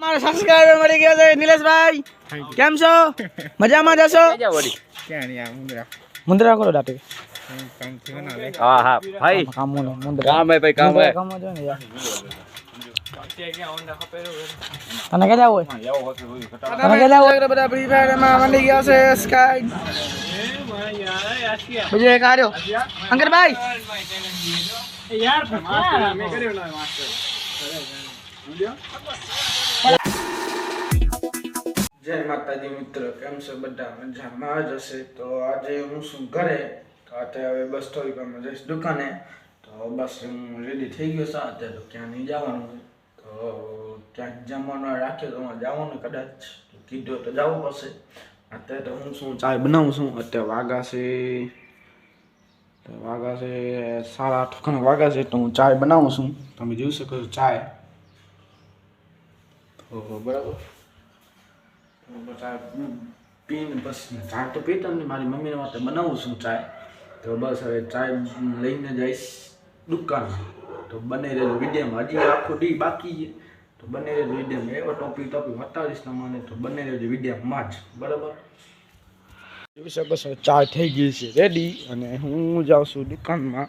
મારો સબસ્ક્રાઇબર મળી ગયો છે નિલેશભાઈ કેમ છો મજામાં જશો ક્યાં નહીં આ મુંદ્રા મુંદ્રા કરો દાટી કામ થયો ના લે હા હા ભાઈ કામ નો મુંદ્રા કામ હે ભાઈ કામ હે કામ જો ને યાર તને કે જાવ તને કે જાવ બધા ફ્રી ફાયર માં મંડી ગયા છે સ્કાય બીજો એક આર્યો અંકરભાઈ યાર મે કર્યો ના માસ્ટર જય માતાજી મિત્રો કેમ છો બધા મજામાં જ હશે તો આજે હું શું ઘરે તો અત્યારે હવે બસ થોડી વાર જઈશ દુકાને તો બસ હું રેડી થઈ ગયો છું અત્યારે તો ક્યાં નહીં જવાનું તો ક્યાંક જમવાનું રાખ્યો તો હું જવાનું કદાચ તો કીધું તો જવું પડશે અત્યારે તો હું શું ચાય બનાવું છું અત્યારે વાગા છે 8:30 વાગા છે તો હું ચાય બનાવું છું તમે જોઈ શકો છો ચાય તો બરાબર પીને બસ ચા તો પીતો ને મારી મમ્મીને માટે બનાવું છું ચાય તો બસ હવે ચાય લઈને જઈશ દુકાનમાં તો બને રહેજો વિડીયોમાં હજી આખો દી બાકી છે તો બને રહેજો વિડીયોમાં એવો ટોપિક બતાવીશ તમને તો બને રહેજો વિડીયોમાં જ બરાબર જોઈ શકો છો ચા થઈ ગઈ છે રેડી અને હું જાઉં છું દુકાનમાં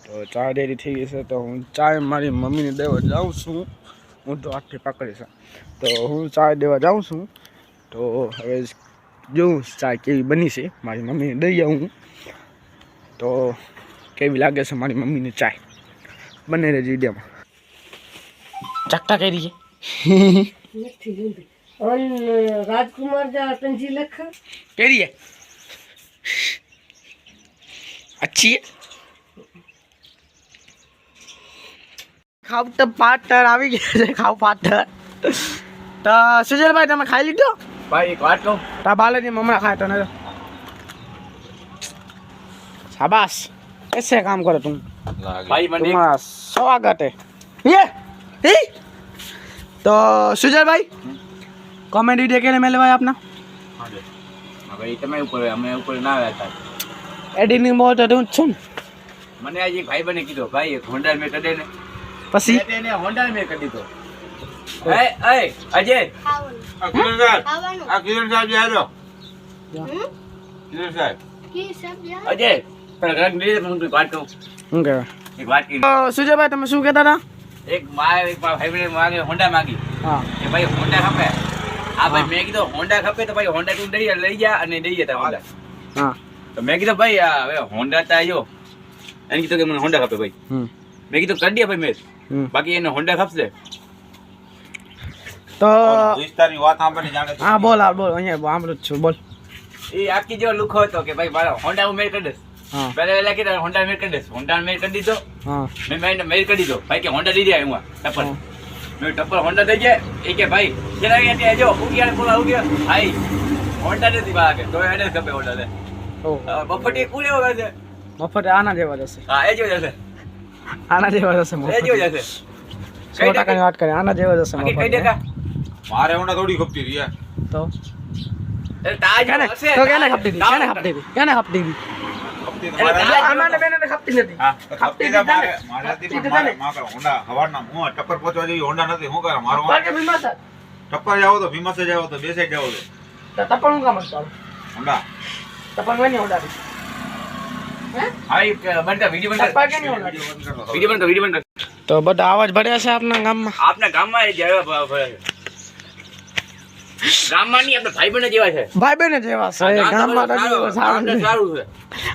તો ચા રેડી થઈ ગઈ છે તો હું ચાય મારી મમ્મીને દેવા જાઉં છું હું તો આખી પકડીશ તો હું ચા દેવા જાઉં છું તો હવે જોઉં ચા કેવી બની છે મારી મમ્મીને દઈ આવું તો કેવી લાગે છે મારી મમ્મીને ચાય બને રહેજો વિડીયોમાં ચકટા કરી છે રાજકુમાર જા તંજી લખ કેરી है अच्छी है ખાવ તો પાટર આવી ગયા છે ખાવ પાટર તો સુજલભાઈ તમે ખાઈ લીધો ભાઈ એક વાત કહું તા બાલેની મમરા ખાય તો ને શાબાશ ऐसे काम करो तुम ભાઈ મને तुम्हारा स्वागत है ये तो सुजल भाई कॉमेडी देखे ने मेले भाई अपना ભાઈ તમે ઉપર અમે ઉપર ના આવ્યા एडिटिंग बहुत है तुम મને આજે ભાઈ બને કીધો ભાઈ એક હોન્ડા મે કડે ને पसी એને હોન્ડા મે કરી દીધો એ અજય આ કિરણ સાહેબ જે આવ્યો કિરણ સાહેબ અજય પણ રંગ લીધે હું કોઈ વાત કહું હું કે એક વાત કી સુજય ભાઈ તમે શું કહેતા હતા એક ભાઈ બને માગે હોન્ડા માગી હા કે ભાઈ હોન્ડા ખપે આ ભાઈ મેં કીધું હોન્ડા ખપે તો ભાઈ હોન્ડા તું લઈ જા અને દઈ જતા હોન્ડા હા તો મેં કીધું ભાઈ હવે હોન્ડા તો આવ્યો એને કીધું કે મને હોન્ડા ખપે ભાઈ મેં કીધું કરી દે ભાઈ મેં બાકી એને હોન્ડા ખપશે તો વિસ્તારની વાત સાંભળી જાણે હા બોલ અહીંયા સાંભળું જ છું બોલ એ આખી જેવો લુખો હતો કે ભાઈ મારો હોન્ડા હું મેળ કરી દઈશ હા પહેલા કીધું હોન્ડા મેળ કરી દઈશ હોન્ડા મેળ કરી દીધો હા મેં મેળ કરી દીધો ભાઈ કે હોન્ડા દઈ દે હું ટપ્પર મેં ટપ્પર હોન્ડા દઈ જાય એ કે ભાઈ જરા ત્યાં જો ઉગ્યા બોલા ઉગ્યા ભાઈ હોન્ડા નથી બાકે તો એને ખપે હોન્ડા લે બફટી કુડે વગર છે મફત આના જેવા જશે હા એ જેવો જશે આના જેવા જશે એ જેવો જશે 100% ની વાત કરે આના જેવા જશે બાકી કઈ દેખા મારે હોન્ડા થોડી ખપતી રહી તો એ તાજ કેને હશે તો કેને ખપતી હતી કેને ખપતી હતી આમાને બેને ખપતી નથી હા ખપતી તો મારે હોન્ડા હવારના હું ટપ્પર પહોંચવા જઈ હોન્ડા નથી હું કરે મારો બાકી બીમાર છે ટપ્પર જાવ તો ભીમસે જાવ તો બે સાઈડ જાવ તો તપણ હું કામ કરતો હોન્ડા તપણ વેની ઓડાડી ભાઈ બનતા વિડિયો બનતા તપા કે ની ઓડાડી વિડિયો બનતા તો બધા આવાજ ભર્યા છે આપના ગામમાં આપના ગામમાં એ જેવા ભરે છે ગામમાં નહીં આપણે ભાઈ બને જેવા છે ભાઈ બેન જેવા છે ગામમાં તો સારું છે સારું છે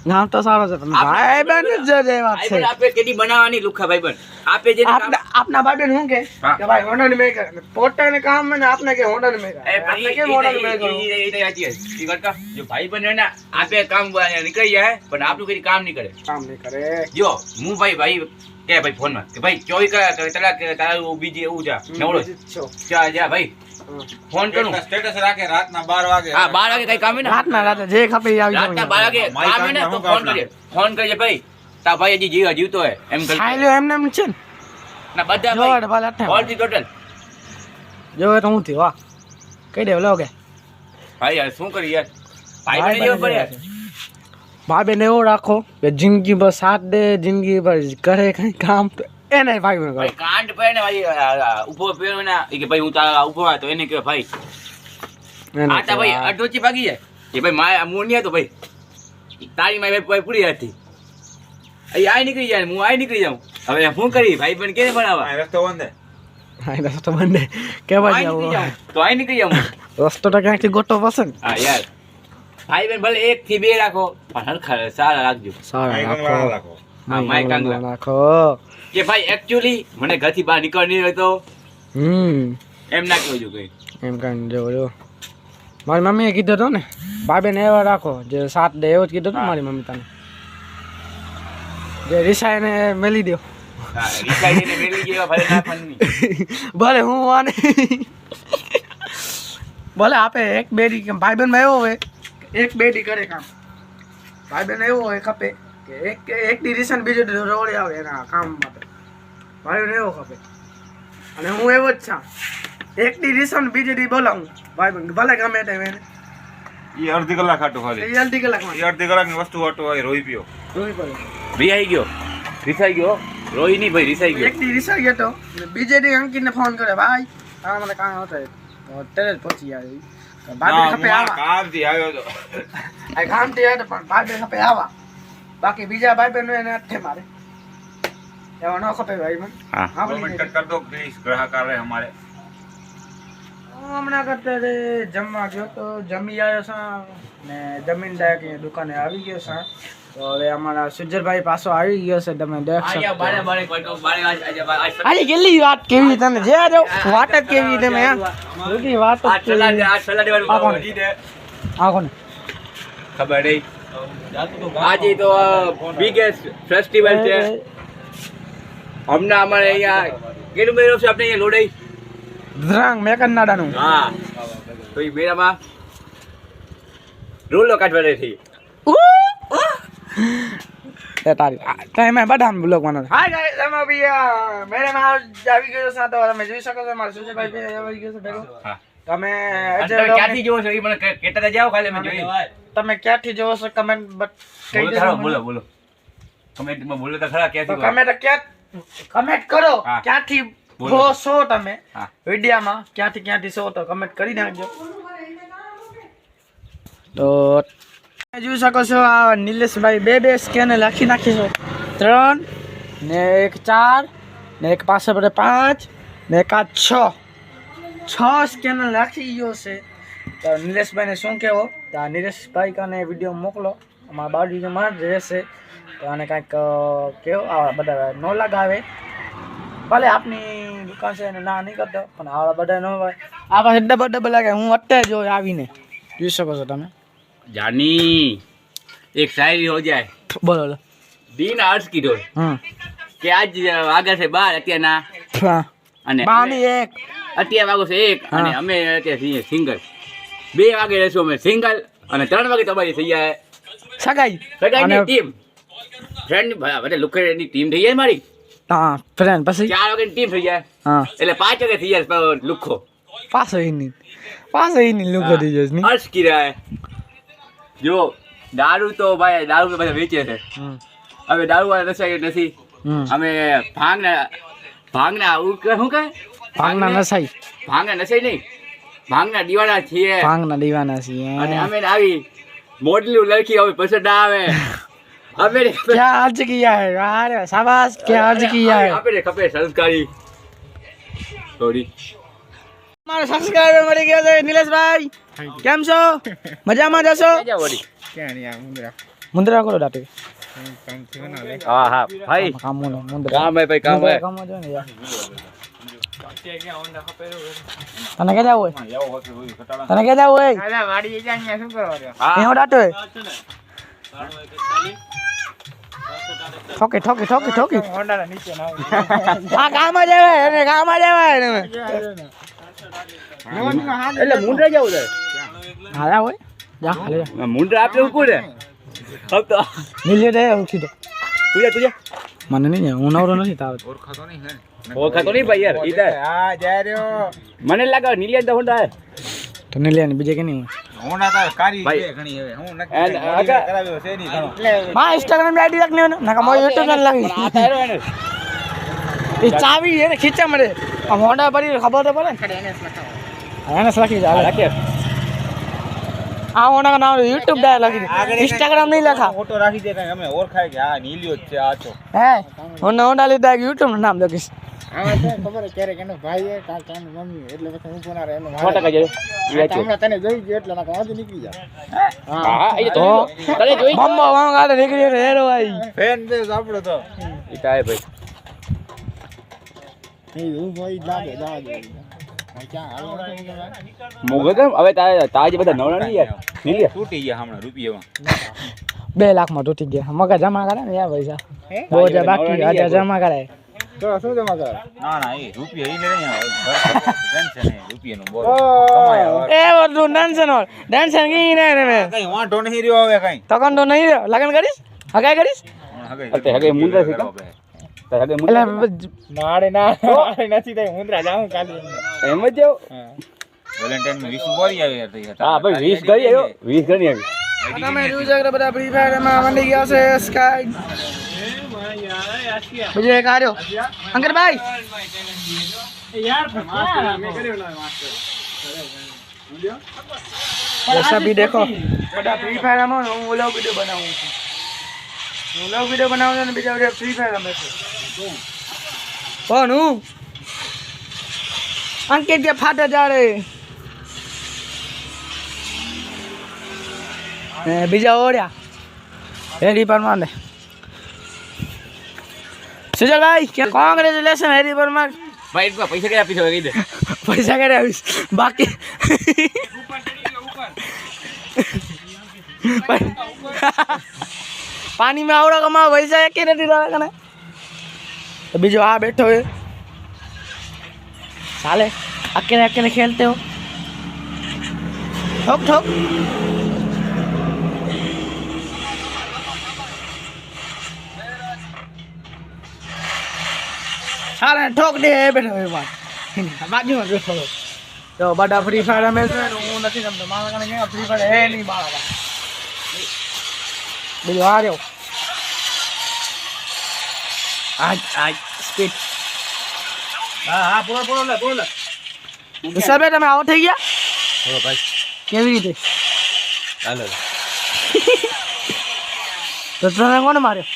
ગામ તો સારો છે પણ ભાઈ બેન જ જેવા છે ભાઈ આપે કેદી બનાવવાની લુખા ભાઈ બન આપે જે આપના ભાઈ બેન શું કે ભાઈ હોન્ડા ને મેં કરે પોતાને કામ ને આપને કે હોન્ડા ને મેં કરે આપને કે હોન્ડા ને મેં કરું જો ભાઈ બન ને આપે કામ નીકળી જાય પણ આપણું કઈ કામ નહીં કરે કામ નહીં કરે જો હું ભાઈ કે ભાઈ ફોન માં કે ભાઈ 24 કલાક તારું બીજી એવું છે નવડો જા ભાઈ ફોન કરું સ્ટેટસ રાખે રાતના 12 વાગે હા 12 વાગે કઈ કામ હે ને રાતે જે ખપે આવી રાતના 12 વાગે કામ હે ને તો ફોન કરીએ ભાઈ તા ભાઈ હજી જીવતો હે એમ કરી ખાઈ લ્યો એમને એમ છે ને ના બધા જોડ ભાઈ ઓલ ધી ટોટલ જો તો હું થી વાહ કઈ દેવ લો કે ભાઈ યાર શું કરી યાર ભાઈ બને જેવો પડે ભાઈ બેન એવો રાખો કે જિંદગી ભર સાથ દે જિંદગી ભર કરે કઈ કામ તો એ નહીં ભાઈ મને ભાઈ કાંડ પડે ને ભાઈ ઉભો પેલો ને એ કે ભાઈ હું તારા ઉભો હોય તો એને કહે ભાઈ આટા ભાઈ અડધોચી ભાગી જાય કે ભાઈ માય હું નહીં હતો ભાઈ તારી માય ભાઈ પૂરી હતી અહીં આઈ નીકળી જાય હું આઈ નીકળી જાઉં હવે શું કરી ભાઈ પણ કેને બનાવવા રસ્તો બંધ હા રસ્તો બંને કે ભાઈ આવો તો આઈ નીકળી જાઉં રસ્તો તો ક્યાંકથી ગોટો પસંદ હા યાર ભાઈ બેન ભલે 1 થી 2 રાખો પણ હરખા સારા રાખજો સારા રાખો હા માય કાંગલા રાખો કે ભાઈ એકચ્યુઅલી મને ઘરથી બહાર નીકળ નહીં હોય તો એમ ના કહેજો કઈ એમ કાંઈ જો મારી મમ્મીએ કીધું હતું ને ભાઈ ને એવા રાખો જે સાથ દે એવું જ કીધું હતું મારી મમ્મી તને જે રિસાઈને મેલી દો હા રીસાઈને મેલી જેવા ભલે ના પણ ભલે હું આને ભલે આપે એક બેડી કે ભાઈ બહેનમાં એવો હોય એક બેડી કરે કામ ભાઈ બહેન એવો હોય ખપે કે એક દી રિસન બીજો દી રોડી આવે એના કામ માટે ભાઈ બહેન એવો ખપે અને હું એવો જ છું એક દી રિસન બીજે દી બોલાવું ભાઈ બહેન ભલે ગમે તે એને ઈ અડધી કલાક હાટો ખાલી એ અડધી કલાકમાં ઈ અડધી કલાકની વસ્તુ હાટો હોય રોઈ પીઓ રોઈ પડે રિસાઈ ગયો રોઈ નહીં ભાઈ રિસાઈ ગયો એક દી રિસાઈ ગયો તો બીજે દી અંકિતને ફોન કરે ભાઈ આ મને કામ હતો તો અત્યારે જ પહોંચી આવી ભાઈ ખપે આવા કામથી આવ્યો તો આ કામથી આવ્યો પણ ભાઈ ખપે આવા બાકી બીજા ભાઈ બહેનો એને અઠે મારે એવા ન ખપે ભાઈ મને હા કમેન્ટ કર દો પ્લીઝ ગ્રાહક આવે અમારે હું હમણાં કરતા રે જમવા ગયો તો જમી આવ્યો છું ને જમીન ડાયરેક્ટ દુકાને આવી ગયો છું તો હવે અમારા સુજરભાઈ પાછો આવી ગયો છે તમે દેખ આયા બારે બારે કોઈ બારે આજ આલી કેટલી વાત કેવી તને જે આજો વાત જ કેવી તમે બધી વાત આ સલાડ વાળું જી દે આ કોને ખબર નહીં આજે તો બિગેસ્ટ ફેસ્ટિવલ છે હમણાં અમારે અહીંયા કેટલું મેળો છે આપણે અહીંયા લોડાઈ ધ્રાંગ મેકનનાડાનું હા તો એ મેળામાં રોલો કાઢવા થઈ એ તારી ટાઈમ એ બધાને બ્લોગવાનો હાય ગાઈસ અમે બી મેરે માં આવી ગયો છે તો તમે જોઈ શકો છો મારા સુજયભાઈ બી આવી ગયો છે ભેગો હા તમે ક્યાંથી જોવો છો એ મને કહેતા જાઓ ખાલી અમે જોઈ તમે ક્યાંથી જોવો છો કમેન્ટ કહી બોલો દેજો ખરો બોલો કમેન્ટમાં બોલો તો ખરા ક્યાંથી કમેન્ટ કરો હા. ક્યાંથી બોલો. છો તમે હા. વિડિયામાં ક્યાંથી છો તો કમેન્ટ કરી નાખજો તો જોઈ શકો છો આ નિલેશભાઈ બે સ્કેન લખી નાખીશું 3 ને 1 4 ને એક પાછળ પડે 5 ને એક આ 6 સ્કેન લખી ગયો છે તો નિલેશભાઈને શું કહેવો તો આ નિલેશભાઈ કાને વિડીયો મોકલો અમારા બાજુમાં જ રહેશે તો આને કાંઈક કેવો આવા બધા ન લગાવે ભલે આપની દુકાન છે એને ના નહીં કરતો પણ આવા બધા ન હોય આ પાસે ડબલ લાગે હું અત્યારે જો આવીને જોઈ શકો છો તમે જાની એક શાયરી हो जाए બોલો दिन अर्ज की दो કે આજ વાગ્યા છે 12 અત્યારના હા અને બામી એક અત્યારે વાગો છે 1 અને અમે અત્યારે સિંગલ 2 વાગે રહેશું અમે સિંગલ અને 3 વાગે તમારી થઈ જાય સગાઈ સગાઈની ટીમ ફ્રેન્ડ બધા લુખેની ટીમ થઈ જાય મારી હા ફ્રેન્ડ પછી 4 વાગે ટીમ થઈ જાય હા એટલે 5 વાગે થઈ જાય લુખો પાછો એની લુકો થઈ જશે ની अर्ज की रहा है જો દારૂ તો ભાઈ દારૂ બધા વેચે છે હવે દારૂ વાળા નશાઈ નથી અમે ભાંગના શું કહે ભાંગના નસાઈ ભાંગના નશાઈ નહીં ભાંગના દીવાના છીએ ભાંગના દીવાના છીએ અને અમે આવી મોડલું લડકી હવે પસંદ આવે અમે क्या अर्ज किया है अरे शाबाश क्या अर्ज किया है આપણે ખપે સંસ્કારી સોરી મારો સબસ્ક્રાઇબર મળી ગયો છે નિલેશભાઈ કેમ છો મજામાં જશો મુંદ્રા કરો દાટી હા હા ભાઈ કામ મુંદ્રા કામ હે ભાઈ કામ હે કામ જો ને યાર તને કે જાવ હોય તને કે જાવ હોય અલા વાડી જા અહીંયા શું કરો હા એવો દાટો ઠોકી હોન્ડા નીચે ના આ કામ જ આવે અને કામ જ આવે ને એટલે મુંડરા જાવ છે હાલા હોય જા હાલે જા મુંડરા આપણે ઉકું રે હબ તો નીલે દે ઉઠી દો તું મને નહીં હું નવરો નથી તાવ ઓળખાતો નહીં હે ઓળખાતો નહીં ભાઈ યાર ઈધર હા જય રહ્યો મને લાગે નીલિયા તો હોન્ડા તો નીલે ને બીજે કે નહીં હું ના તાર કારી ભાઈ. છે ઘણી હવે હું And નક્કી આગા- કરાવ્યો છે નહીં ઘણો માં ઇન્સ્ટાગ્રામ આઈડી લખ લેવાનો ના કા મોય યુટ્યુબ ને લખી આ તારો એને એ ચાવી એને ખીચા મળે આમ હોન્ડા ભરી ખબર તો પડે ને એને લખી જાય રાખીએ આ હોન્ડા નામ યુટ્યુબ ડાય લખી દે ઇન્સ્ટાગ્રામ નહીં લખા ફોટો રાખી દે કાંઈ અમે ઓળખાય કે આ નીલિયો જ છે આ છો હે હોન્ડા લીધા યુટ્યુબ નું નામ લખીશ આમાં તો ખબર ક્યારેક એનો ભાઈ હે કાલ કામ મમ્મી એટલે પછી હું કોના રે એનો 100% જાય હમણાં તને જોઈ ગયો એટલે ના કામ નીકળી જા હા એ તો તને જોઈ મમ્મા વાંગ આલે નીકળી રે હેરો ભાઈ ફેન બેસ આપણો તો એ તાય ભાઈ એ હું ભાઈ લાગે જા દે ક્યાં હાલો મોગલ હવે તાજે બધા નવરા નહીં યાર નીલે તૂટી ગયા હમણાં રૂપિયામાં 2 લાખ માં તૂટી ગયા મગા જમા કરે ને યાર પૈસા 2000 બાકી 1000 જમા કરાય તો શું જમા કરા ના એ રૂપિયા ઈ લઈ ટેન્શન નહીં રૂપિયાનું બોલ કમાયા એ બધું ટેન્શન કી ને રે કઈ વાંધો નહીં રહ્યો હવે કઈ તકન તો નહીં રહ્યો લગન કરીશ હગાઈ કરીશ હગે મુંદ્રા છે તો હગે મુંદ્રા નાડે ના નથી તઈ મુંદ્રા જાઉં કાલે એમ જ જાવ વેલેન્ટાઇન માં 20 બોરી આવી હતી હા ભાઈ 20 કરી આવ્યો 20 કરી આવી તમે જોઈ શકો બધા ફ્રી ફાયર માં મંડી ગયા છે સ્કાય બીજો એક આર્યો અંકર ભાઈ ऐसा भी देखो बड़ा फ्री फायर में હું ઓલો વિડિયો બનાવું છું ઓલો વિડિયો બનાવું છું ને બીજા વિડિયો ફ્રી ફાયર રમે છે કોણ હું અંકિત કે ફાટે જાડે બીજા ઓડ્યા હેરી પરમાર ને સુજલ ભાઈ કે કોંગ્રેચ્યુલેશન હેરી પરમાર ભાઈ એટલા પૈસા કે આપી દો કહી દે પૈસા કરે આવીશ બાકી पानी में आवड़ा कमा वैसा एक ही नहीं रहा कने तो बीजो आ बैठो है साले अकेले अकेले खेलते हो ठोक ठोक साले ठोक दे बैठो है बात बाजू में बैठो तो बड़ा फ्री फायर में तो હું નથી રમતો મારા કને કે ફ્રી ફાયર હે નહીં બાળા બીજો આ રહ્યો આજ સ્પીડ હા પૂરો લે સર તમે આવો થઈ ગયા હો ભાઈ કેવી રીતે ચાલો તો તમે કોને માર્યો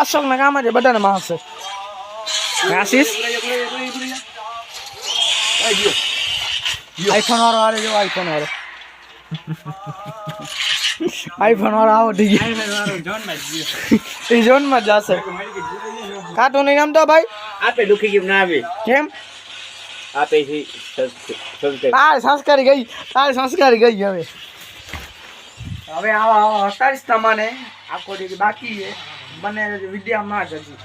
અશોક ના કામ છે બધાને મારશે આશીષ આઈફોન વાળો આવે જો આઈફોન વાળો આવો થઈ ગયા એ ઝોન માં જશે કાટો નહીં નામ તો ભાઈ આપે દુખી કેમ ના આવે કેમ આપે તારે સંસ્કારી ગઈ હવે આવા 28 તમને આખો દી બાકી છે બને વિદ્યામાં જ હજી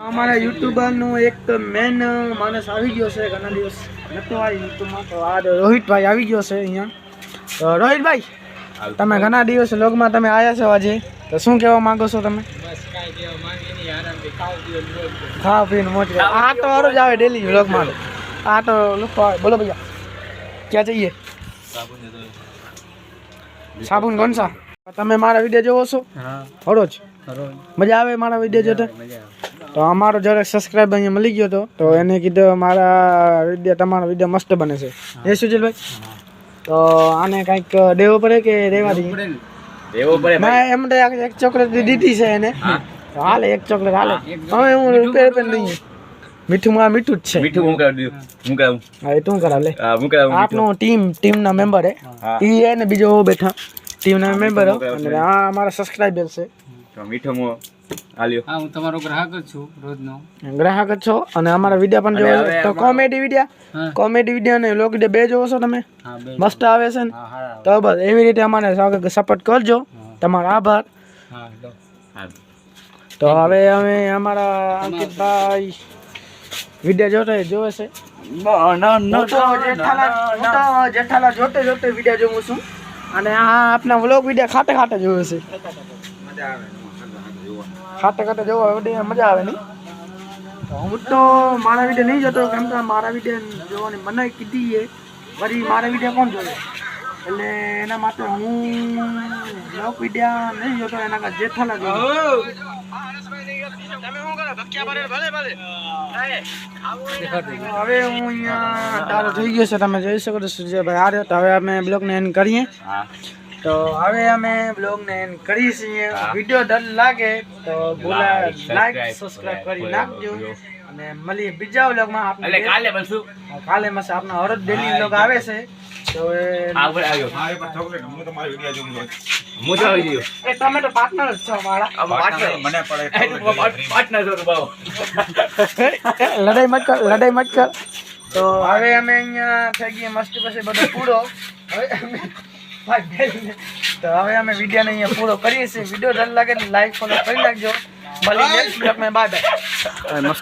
અમારા યુટ્યુબરનું એક મેન માણસ આવી ગયો છે ઘણા દિવસ નતો આવી યુટ્યુબમાં તો આ રોહિતભાઈ આવી ગયો છે અહીંયા તો રોહિતભાઈ તમે ઘણા દિવસ લોગમાં તમે આવ્યા છો આજે તો શું કહેવા માંગો છો તમે ખાવા પીને મોજ આ તો હરો જ આવે ડેલી વ્લોગમાં આ તો લુખો આવે બોલો ભૈયા ક્યાં જઈએ સાબુન કોણ સા તમે મારા વિડીયો જોવો છો હરો જ મજા આવે મારા વિડીયો જોતા તો અમારો જરાક સબસ્ક્રાઇબ અહીંયા મળી ગયો તો એને કીધું મારા વિડીયો તમારો વિડીયો મસ્ત બને છે એ સુજલભાઈ તો આને કંઈક દેવો પડે કે દેવા દઈએ મેં એમ તો એક ચોકલેટ દીધી છે એને હાલે એક ચોકલેટ હાલે હવે હું રૂપિયા નહીં મીઠું મીઠું જ છે મીઠું હું કરી દઉં હું કરાવું હા એ તું કરાવ લે હું કરાવું આપનો ટીમના મેમ્બર હે એ ને બીજો બેઠા ટીમના મેમ્બર અને આ અમારા સબસ્ક્રાઇબર છે તો મીઠું હું આલ્યો હા હું તમારો ગ્રાહક જ છું રોજનો ગ્રાહક જ છો અને અમારા વિડીયો પણ જોવો છો તો કોમેડી વિડીયો ને લોક વિડીયો બે જોવો છો તમે મસ્ત આવે છે ને તો બસ એવી રીતે અમારે સપોર્ટ કરજો તમારો આભાર તો હવે અમે અમારા અંકિતભાઈ વિડીયો જોવે છે જેઠાલા જોતે વિડીયો જોઉં છું અને આ આપણા વ્લોગ વિડીયો ખાતે જોવે છે ખાતે જોવા વિડીયો મજા આવે નહીં તો હું તો મારા વિડીયો નહીં જોતો કેમ કે મારા વિડીયો જોવાની મનાઈ કીધી છે વળી મારા વિડીયો કોણ જોવે એટલે એના માટે હું બ્લોગ વિડીયા નહીં જોતો, એના કારણે જેઠાલાલ જોઉં. હવે હું અહીંયા તારો થઈ ગયો છે, તમે જોઈ શકો છો સુજયભાઈ આ રહ્યો. તો હવે અમે બ્લોગને એન્ડ કરીએ. હા તો હવે અમે બ્લોગને એન્ડ કરીએ છીએ. વિડીયો ડર લાગે તો ભૂલા લાઈક સબસ્ક્રાઇબ કરી નાખજો અને મળીએ બીજા બ્લોગમાં. એટલે કાલે બનશું. કાલે મસ્ત આપનો હરજ ડેલી બ્લોગ આવે છે. તો હા ઉપર આવ્યો. મારે પણ ચોકલેટ હું તમારી વિડિયો જોઉં છું. હું તો આવી ગયો. એ તમે તો પાર્ટનર જ છો મારા. મને પડે પાર્ટનર છો તો બાવો. લડાઈ મત કર, લડાઈ મત કર. તો હવે અમે અહીંયા થઈ ગયા મસ્તી પછી બધો પૂરો. હવે અમે તો હવે અમે વિડીયોને અહીંયા પૂરો કરીએ છીએ. વિડીયો ડર લાગે તો લાઈક ફોલો કરી નાખજો. મળીએ નેક્સ્ટ બ્લોગમાં. Bye bye.